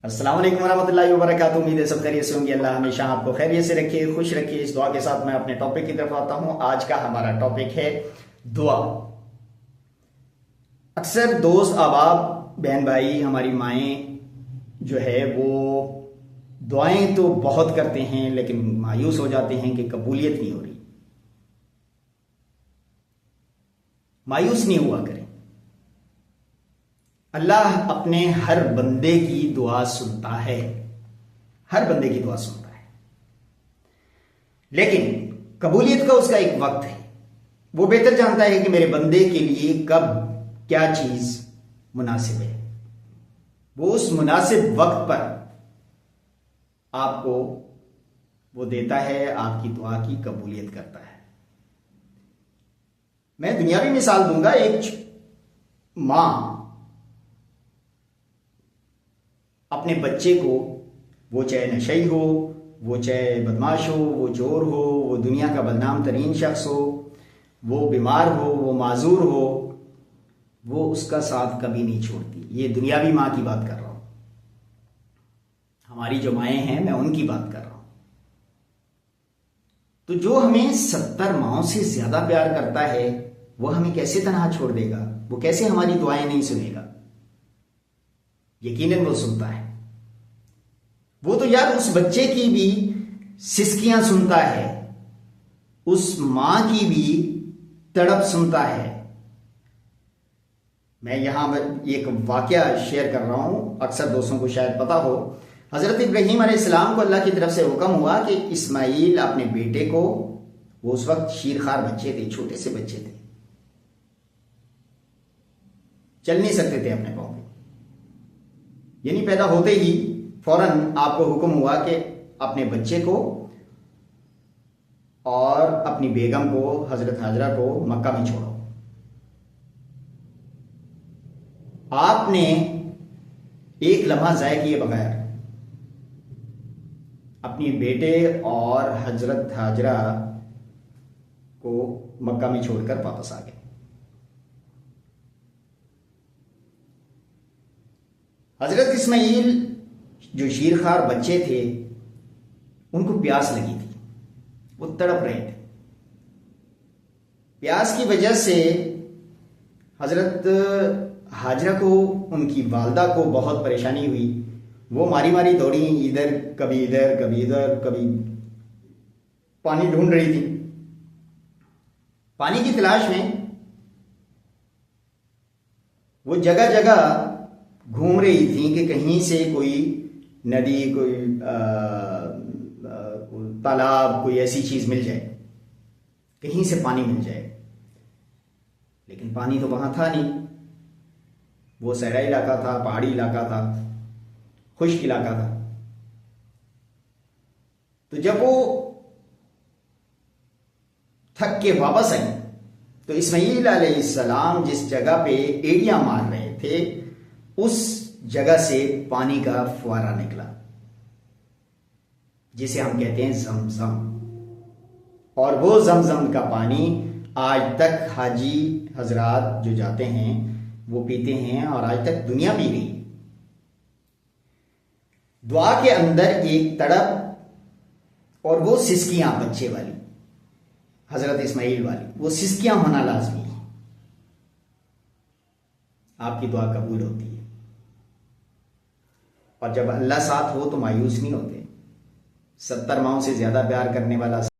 अस्सलाम वालेकुम वरहमतुल्लाहि वबरकातुहू। उम्मीद है सब खैरियत से होंगे। अल्लाह हमेशा आपको खैरियत से रखे, खुश रखे। इस दुआ के साथ मैं अपने टॉपिक की तरफ आता हूं। आज का हमारा टॉपिक है दुआ। अक्सर दोस्त, अहबाब, बहन भाई, हमारी माएँ जो है वो दुआएं तो बहुत करते हैं, लेकिन मायूस हो जाते हैं कि कबूलियत नहीं हो रही। मायूस नहीं हुआ करें। अल्लाह अपने हर बंदे की दुआ सुनता है, हर बंदे की दुआ सुनता है, लेकिन कबूलियत का उसका एक वक्त है। वो बेहतर जानता है कि मेरे बंदे के लिए कब क्या चीज मुनासिब है। वो उस मुनासिब वक्त पर आपको वो देता है, आपकी दुआ की कबूलियत करता है। मैं दुनियावी मिसाल दूंगा। एक मां अपने बच्चे को, वो चाहे नशई हो, वो चाहे बदमाश हो, वो चोर हो, वो दुनिया का बदनाम तरीन शख्स हो, वो बीमार हो, वो माजूर हो, वो उसका साथ कभी नहीं छोड़ती। ये दुनियावी माँ की बात कर रहा हूं। हमारी जो माएँ हैं, मैं उनकी बात कर रहा हूं। तो जो हमें 70 माओं से ज्यादा प्यार करता है, वो हमें कैसे तनहा छोड़ देगा? वो कैसे हमारी दुआएं नहीं सुनेगा? यकीनन वो सुनता है। वो तो यार उस बच्चे की भी सिसकियां सुनता है, उस मां की भी तड़प सुनता है। मैं यहां एक वाकया शेयर कर रहा हूं, अक्सर दोस्तों को शायद पता हो। हजरत इब्राहीम अलैहिस्सलाम को अल्लाह की तरफ से हुक्म हुआ कि इस्माइल अपने बेटे को, वो उस वक्त शीरखार बच्चे थे, छोटे से बच्चे थे, चल नहीं सकते थे अपने पांव में, यानी पैदा होते ही फौरन आपको हुक्म हुआ कि अपने बच्चे को और अपनी बेगम को, हजरत हाजरा को मक्का में छोड़ो। आपने एक लम्हा ज़ाया किए बगैर अपने बेटे और हजरत हाजरा को मक्का में छोड़कर वापस आ गए। हजरत इस्माइल जो शीरखार बच्चे थे, उनको प्यास लगी थी, वो तड़प रहे थे। प्यास की वजह से हजरत हाजरा को, उनकी वालदा को बहुत परेशानी हुई। वो मारी मारी दौड़ी, इधर कभी इधर कभी इधर, कभी पानी ढूंढ रही थी। पानी की तलाश में वो जगह जगह घूम रही थी कि कहीं से कोई नदी, कोई तालाब, कोई ऐसी चीज मिल जाए, कहीं से पानी मिल जाए। लेकिन पानी तो वहां था नहीं। वो सहरा इलाका था, पहाड़ी इलाका था, खुश्क इलाका था। तो जब वो थक के वापस आई, तो इस्माइल अलैहिस्सलाम जिस जगह पे एड़ियां मार रहे थे, उस जगह से पानी का फुवारा निकला, जिसे हम कहते हैं जमजम। और वो जमजम का पानी आज तक हाजी हजरात जो जाते हैं वो पीते हैं, और आज तक दुनिया पी रही। दुआ के अंदर एक तड़प और वो सिसकियां बच्चे वाली, हजरत इस्माइल वाली, वो सिसकियां होना लाजमी है। आपकी दुआ कबूल होती है। और जब अल्लाह साथ हो तो मायूस नहीं होते। 70 माओं से ज्यादा प्यार करने वाला